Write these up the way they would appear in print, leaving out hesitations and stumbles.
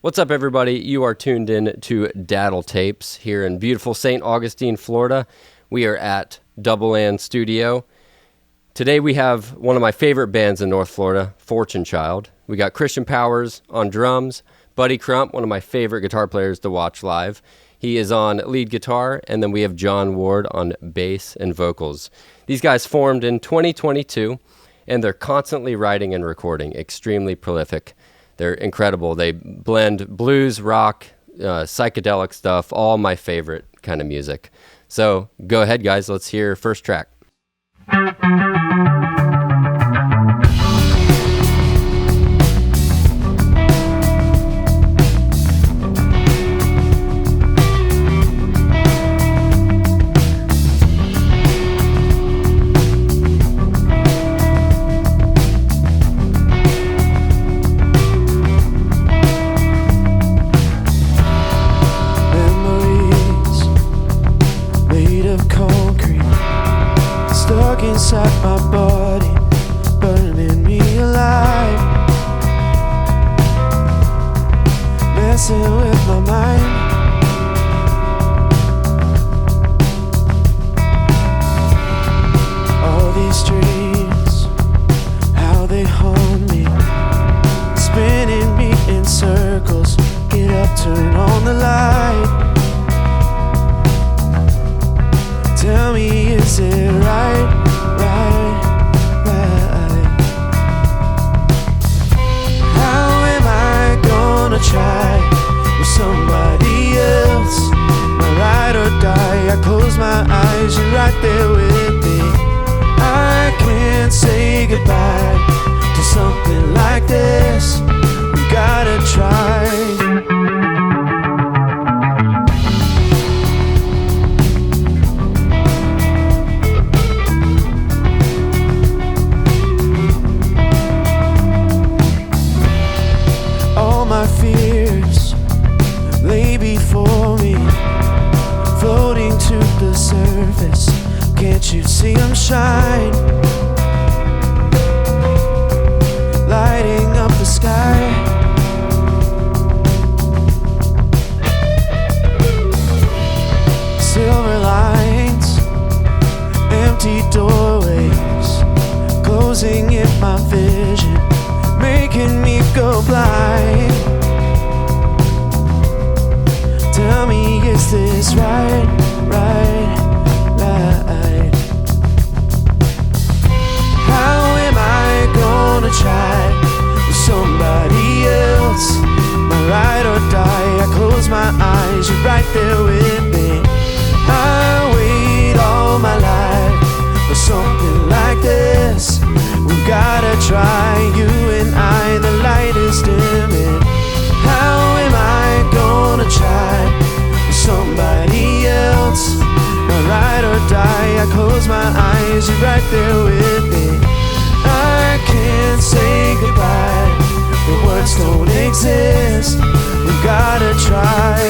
What's up, everybody? You are tuned in to Datil Tapes here in beautiful St. Augustine, Florida. We are at Double Land Studio. Today we have one of my favorite bands in North Florida, Fortune Child. We got Christian Powers on drums, Buddy Crump, one of my favorite guitar players to watch live. He is on lead guitar, and then we have John Ward on bass and vocals. These guys formed in 2022, and they're constantly writing and recording, extremely prolific. They're incredible. They blend blues, rock, psychedelic stuff, all my favorite kind of music. So go ahead, guys. Let's hear first track. Inside my body, burning me alive, messing with my mind. All these dreams, how they haunt me, spinning me in circles. Get up, turn on the light. Tell me, is it right? How am I gonna try with somebody else? My ride or die, I close my eyes, you're right there with me. I can't say goodbye to something like this. We gotta try. Fears lay before me, floating to the surface. Can't you see them shine, lighting up the sky? Silver lines, empty doorways, closing in my vision, making me go blind. Tell me, is this right? How am I gonna try with somebody else? My ride or die, I close my eyes, you're right there with me. I wait all my life for something like this. We gotta try, you and I, the light is dimming. How am I gonna try with somebody else? My ride or die, I close my eyes, you're right there with me. I can't say goodbye, the words don't exist. We gotta try.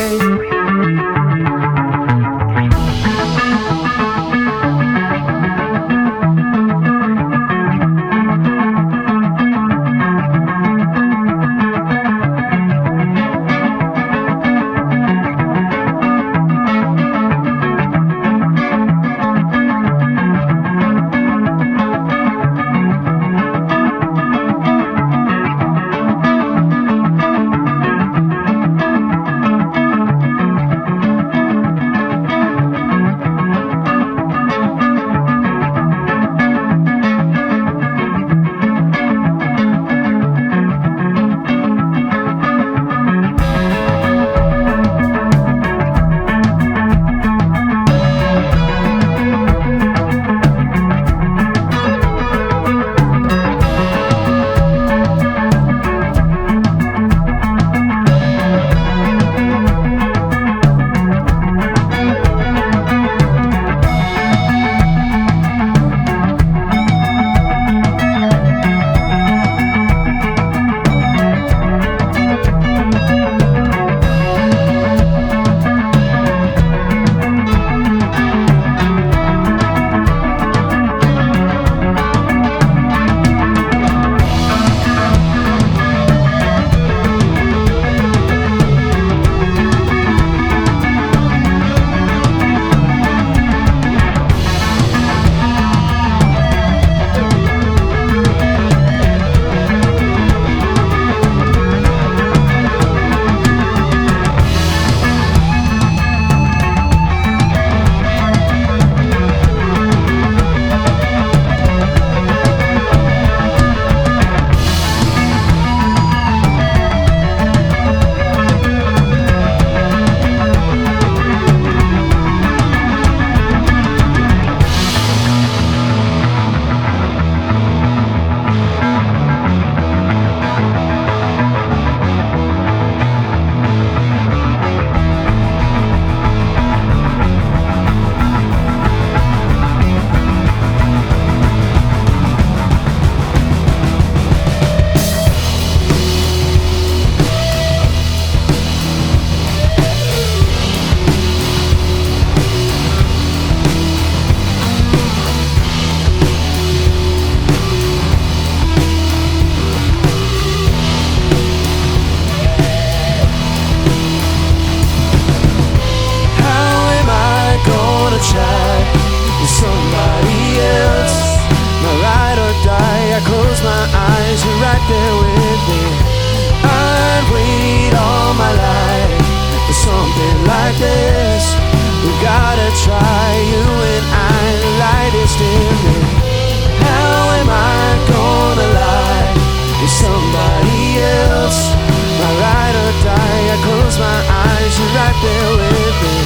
you're right there with me.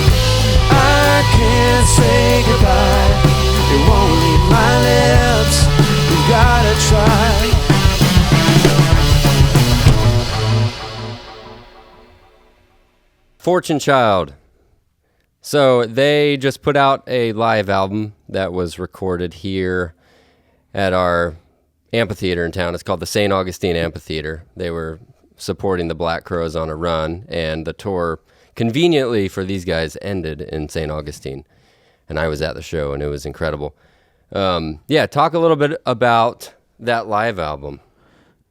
I can't say goodbye, it won't leave my lips. We've gotta try. Fortune Child. So they just put out a live album that was recorded here at our amphitheater in town. It's called the St. Augustine Amphitheater. They were supporting the Black Crowes on a run, and the tour, conveniently for these guys, ended in St. Augustine. And I was at the show, and it was incredible. Talk a little bit about that live album.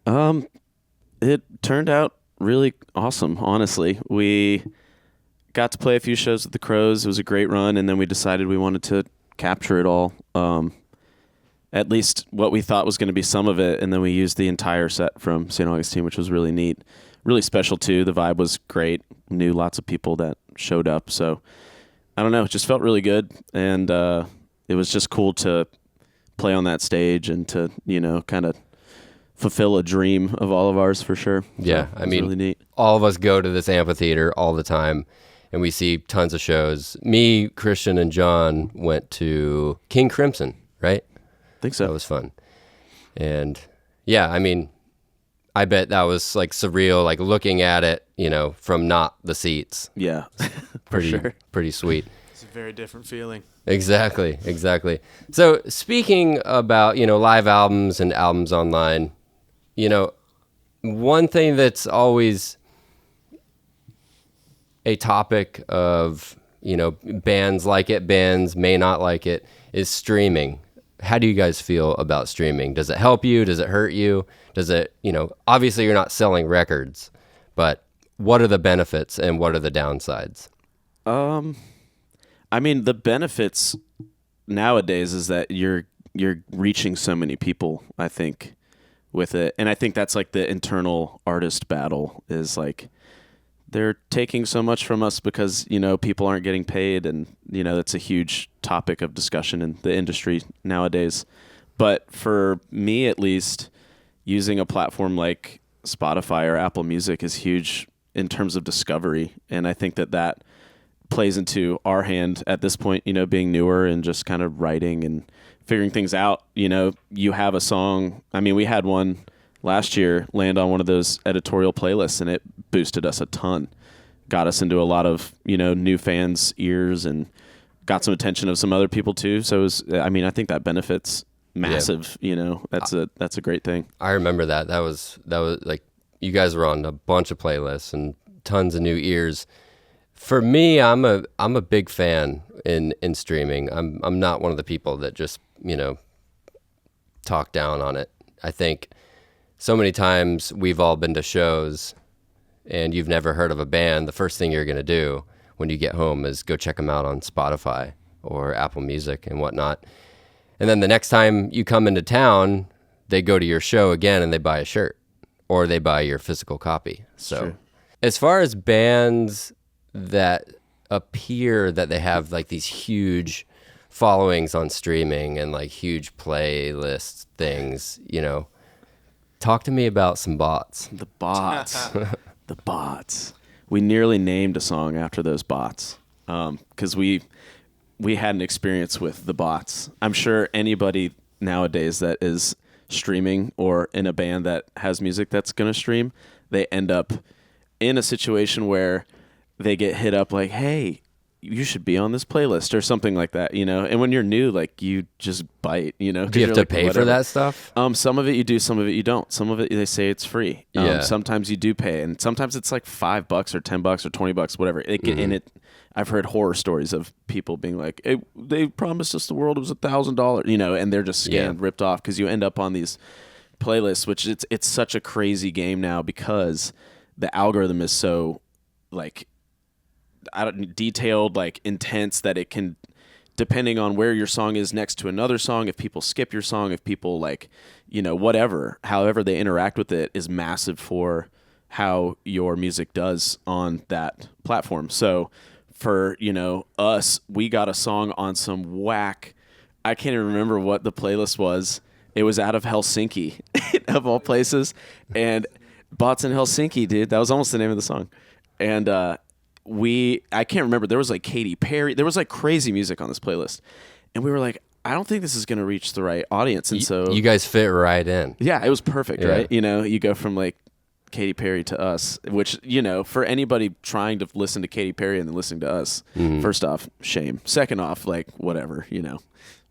It turned out really awesome, honestly. We got to play a few shows with the Crowes. It was a great run, and then we decided we wanted to capture it all, at least what we thought was going to be some of it, and then we used the entire set from St. Augustine, which was really neat. Really special, too. The vibe was great. Knew lots of people that showed up, so I don't know. It just felt really good, and it was just cool to play on that stage and to, kind of fulfill a dream of all of ours for sure. Yeah, so I mean, really neat. All of us go to this amphitheater all the time, and we see tons of shows. Me, Christian, and John went to King Crimson, right? I think so. That was fun. And yeah, I mean, I bet that was like surreal, like looking at it, from not the seats. Yeah, for sure. Pretty sweet. It's a very different feeling. Exactly. So speaking about, live albums and albums online, one thing that's always a topic of, bands like it, bands may not like it, is streaming. How do you guys feel about streaming? Does it help you? Does it hurt you? Does it, obviously you're not selling records, but what are the benefits and what are the downsides? I mean, the benefits nowadays is that you're reaching so many people, I think, with it. And I think that's like the internal artist battle is like, they're taking so much from us because, people aren't getting paid. And, that's a huge topic of discussion in the industry nowadays. But for me, at least, using a platform like Spotify or Apple Music is huge in terms of discovery. And I think that plays into our hand at this point, being newer and just kind of writing and figuring things out. You have a song. I mean, we had one last year land on one of those editorial playlists, and it boosted us a ton. Got us into a lot of, new fans' ears and got some attention of some other people too. So it was, I think that benefits massive, that's a great thing. I remember that. That was like, you guys were on a bunch of playlists and tons of new ears. For me, I'm a big fan in streaming. I'm not one of the people that just, talk down on it. I think so many times we've all been to shows and you've never heard of a band. The first thing you're going to do when you get home is go check them out on Spotify or Apple Music and whatnot. And then the next time you come into town, they go to your show again and they buy a shirt or they buy your physical copy. So Sure. As far as bands that appear that they have like these huge followings on streaming and like huge playlist things, talk to me about some bots. The bots. The bots. We nearly named a song after those bots because we had an experience with the bots. I'm sure anybody nowadays that is streaming or in a band that has music that's going to stream, they end up in a situation where they get hit up like, hey, you should be on this playlist or something like that, And when you're new, like you just bite, Do you have to like, pay for that stuff? Some of it you do, some of it you don't. Some of it they say it's free. Yeah. Sometimes you do pay, and sometimes it's like $5 or $10 or $20, whatever. And I've heard horror stories of people being like, hey, they promised us the world was $1,000, and they're just scammed, ripped off because you end up on these playlists, which it's such a crazy game now because the algorithm is so like detailed, like intense that it can, depending on where your song is next to another song, if people skip your song, if people like, whatever, however they interact with it is massive for how your music does on that platform. So for, us, we got a song on some whack, I can't even remember what the playlist was. It was out of Helsinki, of all places. And Bots in Helsinki, dude, that was almost the name of the song. And I can't remember. There was like Katy Perry. There was like crazy music on this playlist, and we were like, I don't think this is going to reach the right audience. And so you guys fit right in. Yeah, it was perfect, Yeah. right? You know, you go from like Katy Perry to us, which, you know, for anybody trying to listen to Katy Perry and then listening to us, first off, shame. Second off, like whatever, you know,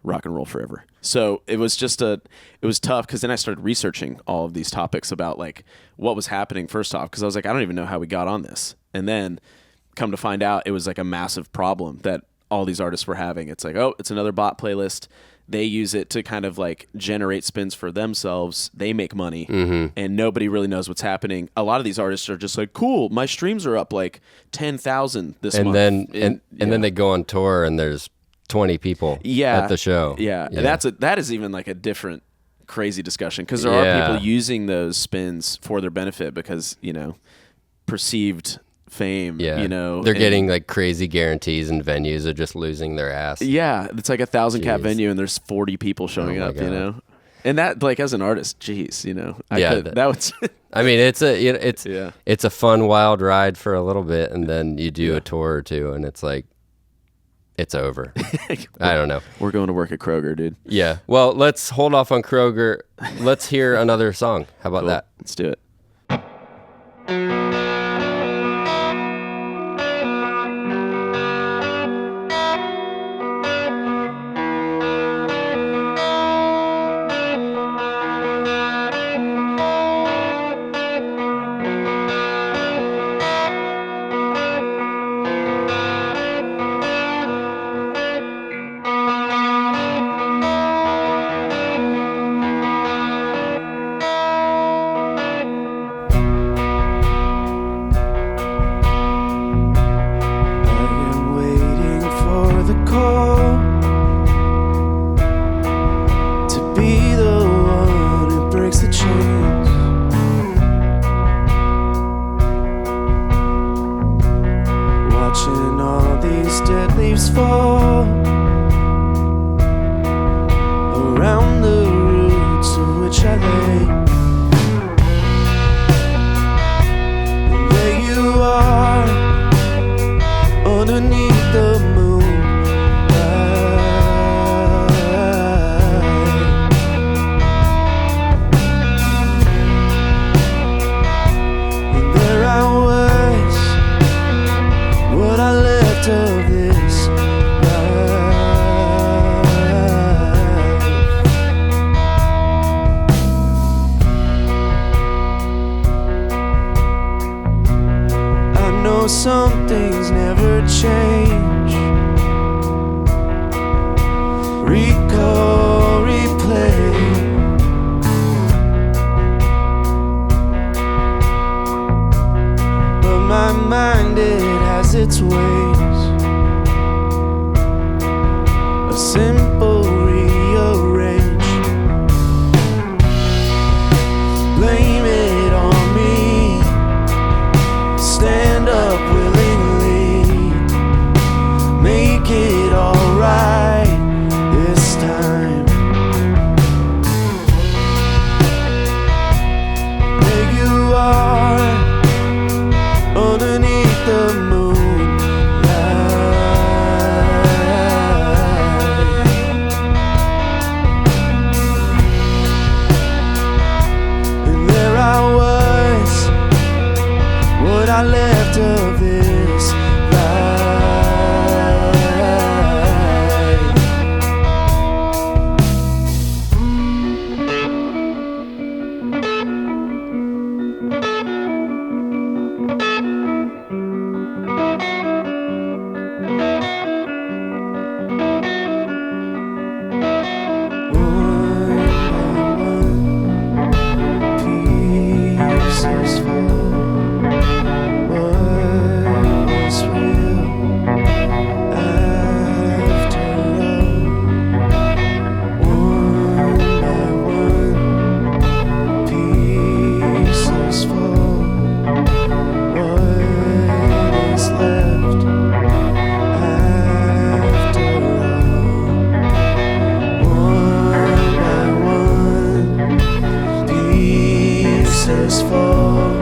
rock and roll forever. So it was tough because then I started researching all of these topics about like what was happening first off, because I was like, I don't even know how we got on this. And then come to find out it was like a massive problem that all these artists were having. It's like, oh, it's another bot playlist. They use it to kind of like generate spins for themselves. They make money, and nobody really knows what's happening. A lot of these artists are just like, cool, my streams are up like 10,000 this month. And then they go on tour and there's 20 people at the show. Yeah. And that is even like a different crazy discussion, because there are people using those spins for their benefit because, you know, perceived fame, you know, they're getting like crazy guarantees, and venues are just losing their ass. Yeah, it's like 1,000 cap venue and there's 40 people showing up, you know, and that, like, as an artist, geez, you know, that was. I mean, it's a fun wild ride for a little bit, and then you do a tour or two, and it's like it's over. I don't know. We're going to work at Kroger, dude. Yeah. Well, let's hold off on Kroger. Let's hear another song. How about that? Let's do it. Some things never change. Recall, replay. But my mind, it has its ways. A simple rearrange. Blame it on me. Stand up willingly. Make it alright this time. There you are, underneath the moonlight. And there I was, what I left of this life. Pieces fall. What was real after all? One by one, pieces fall. What is left after all? One by one, pieces fall.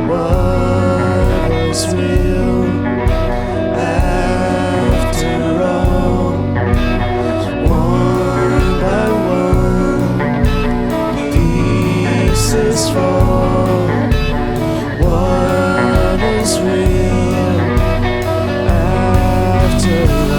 What was real is real after all.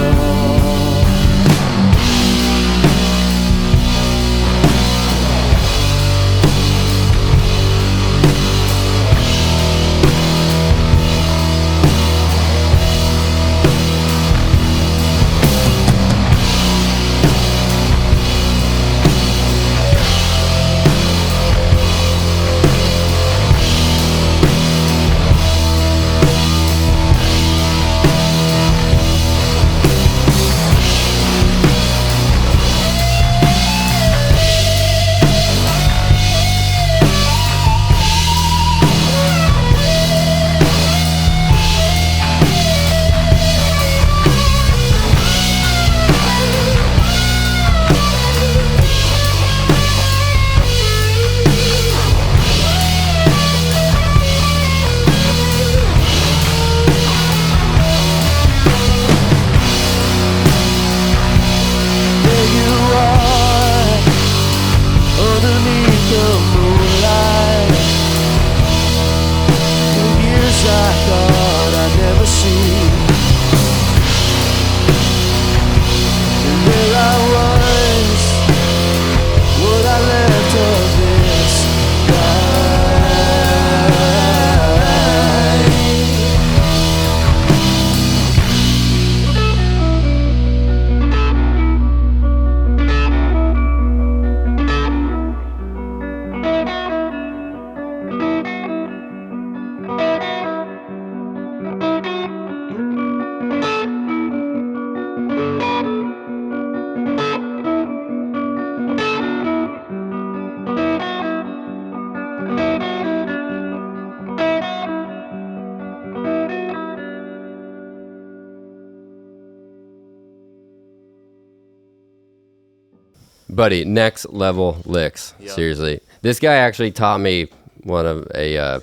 Buddy, next level licks. Yep. Seriously, this guy actually taught me one of a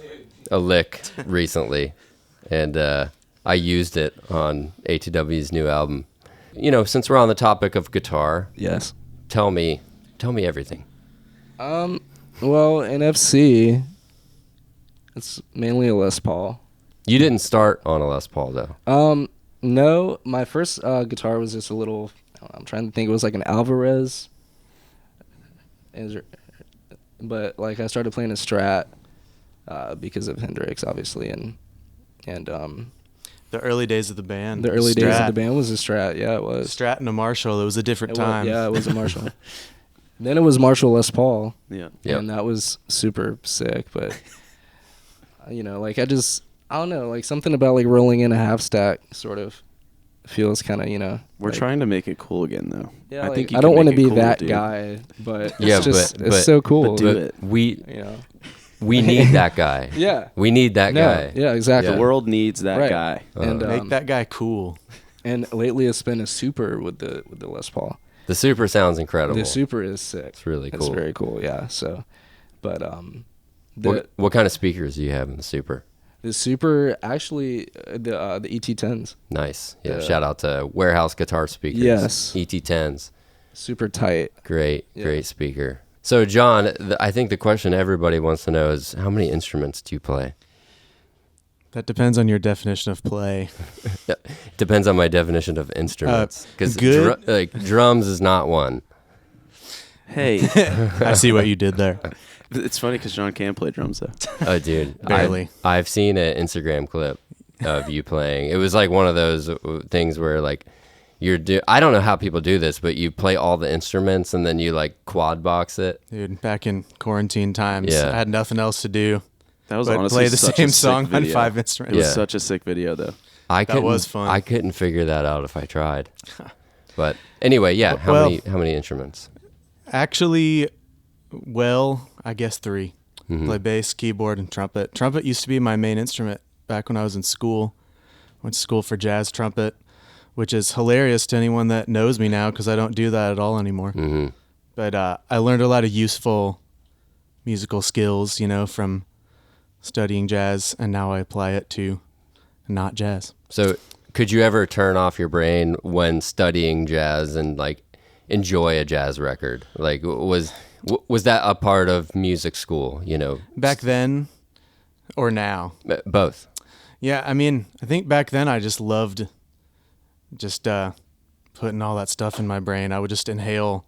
lick recently, and I used it on ATW's new album. You know, since we're on the topic of guitar, yes, tell me everything. Well, in FC, it's mainly a Les Paul. You didn't start on a Les Paul though. No, my first guitar was just a little. I'm trying to think. It was like an Alvarez. But like I started playing a Strat because of Hendrix, obviously, and the early days of the band. The early days of the band was a Strat. Yeah, it was. Strat and a Marshall. It was a different time. Yeah, it was a Marshall. Then it was Marshall Les Paul. Yeah. Yep. And that was super sick. But you know, like I don't know, like something about like rolling in a half stack sort of feels kind of, you know. We're like, trying to make it cool again, though. Yeah, I like, think I don't want to be cool, that dude. guy, but Yeah, it's just but it's so cool. but do it. We You know. we need that guy. Yeah. We need that guy. Yeah, exactly. The world needs that Right. guy. And Make that guy cool. And lately it's been a Super with the Les Paul. The Super sounds incredible. The Super is sick. It's really cool. It's very cool. Yeah. So, but what kind of speakers do you have in the Super? the Super actually the ET10s. Nice. Yeah. The- Shout out to Warehouse Guitar Speakers. Yes. ET10s. Super tight. Great Yeah. speaker. So, John, I think the question everybody wants to know is how many instruments do you play? That depends on your definition of play. Depends on my definition of instruments. Because good- drums is not one. Hey, I see what you did there. it's funny because John can play drums, though. Oh, dude. Barely. I've seen an Instagram clip of you playing. It was like one of those things where, like, I don't know how people do this, but you play all the instruments and then you, like, quad box it. Dude, back in quarantine times, Yeah. I had nothing else to do That was but honestly play the such same a sick song on video. 5 It instruments. was Yeah. such a sick video, though. That was fun. I couldn't figure that out if I tried. But anyway, yeah. How many instruments? Actually, well, I guess 3. Mm-hmm. Play bass, keyboard, and trumpet. Trumpet used to be my main instrument back when I was in school. Went to school for jazz trumpet, which is hilarious to anyone that knows me now because I don't do that at all anymore. Mm-hmm. But I learned a lot of useful musical skills, from studying jazz, and now I apply it to not jazz. So could you ever turn off your brain when studying jazz and, like, enjoy a jazz record? Like, was that a part of music school, Back then or now? Both. Yeah, I mean, I think back then I just loved just putting all that stuff in my brain. I would just inhale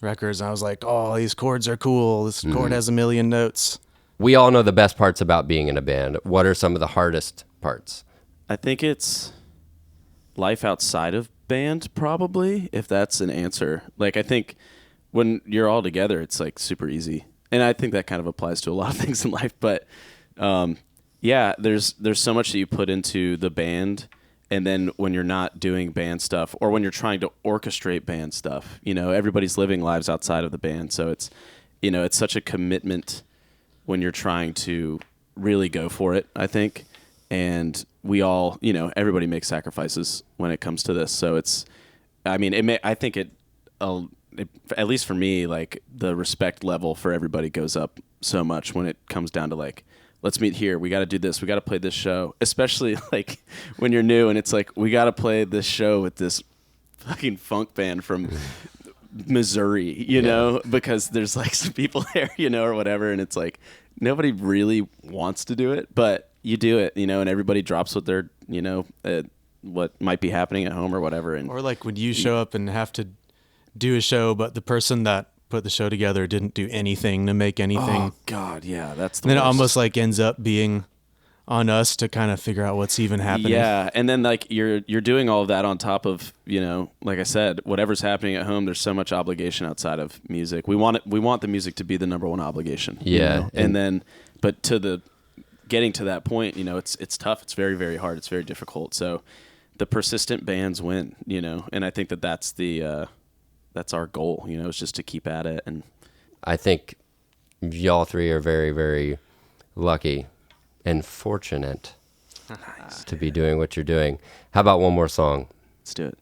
records, and I was like, oh, these chords are cool. This chord has a million notes. We all know the best parts about being in a band. What are some of the hardest parts? I think it's life outside of band, probably, if that's an answer. Like, I think when you're all together, it's like super easy. And I think that kind of applies to a lot of things in life. But yeah, there's so much that you put into the band. And then when you're not doing band stuff, or when you're trying to orchestrate band stuff, you know, everybody's living lives outside of the band. So it's, you know, it's such a commitment when you're trying to really go for it, I think. And we all, you know, everybody makes sacrifices when it comes to this. So it's, I mean, I think at least for me, like the respect level for everybody goes up so much when it comes down to like, let's meet here. We got to do this. We got to play this show. Especially like when you're new and it's like, we got to play this show with this fucking funk band from Missouri, you know, because there's like some people there, you know, or whatever. And it's like, nobody really wants to do it, but you do it, you know, and everybody drops what they're, you know, what might be happening at home or whatever. And or like when you show up and have to do a show, but the person that put the show together didn't do anything to make anything. Oh God, yeah, that's the then worst. It almost like ends up being on us to kind of figure out what's even happening. Yeah, and then like you're doing all of that on top of, you know, like I said, whatever's happening at home. There's so much obligation outside of music. We want the music to be the number one obligation. Yeah, you know? And then, but getting to that point, you know, it's tough. It's very, very hard. It's very difficult. So the persistent bands win, you know, and I think that's our goal, you know, is just to keep at it. And I think y'all three are very, very lucky and fortunate to be doing what you're doing. How about one more song? Let's do it.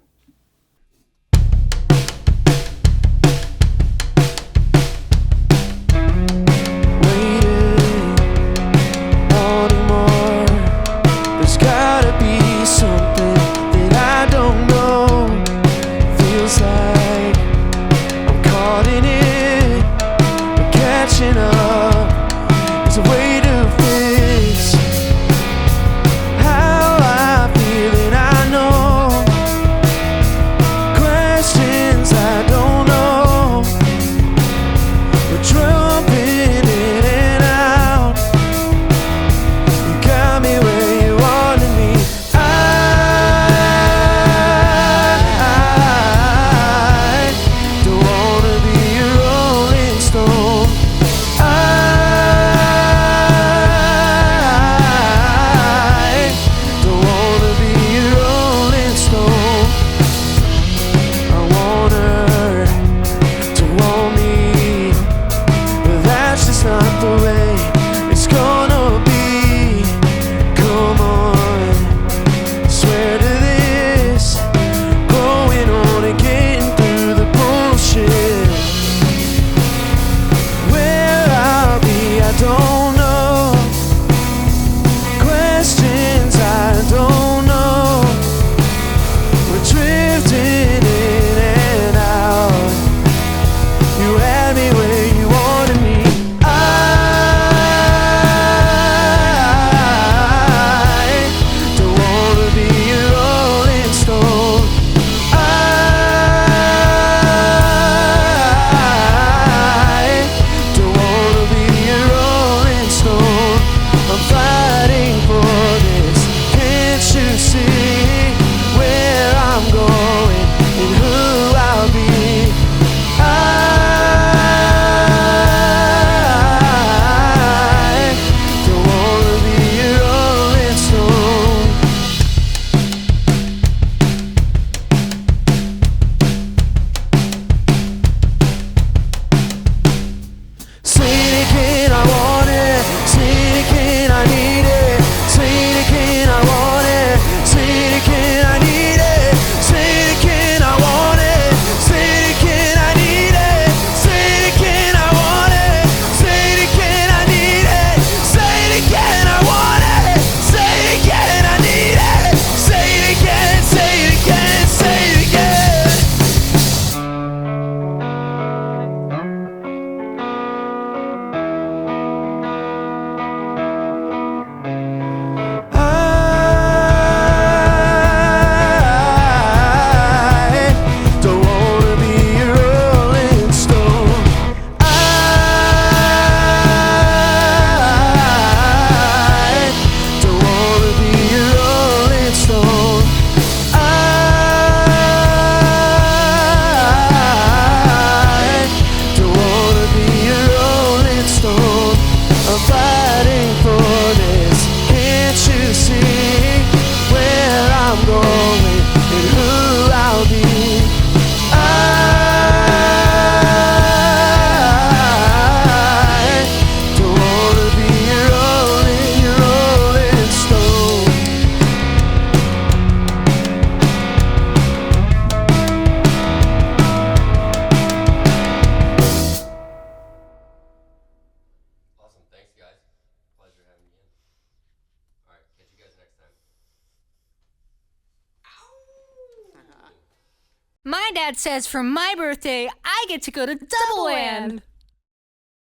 dad says for my birthday, I get to go to Double Land.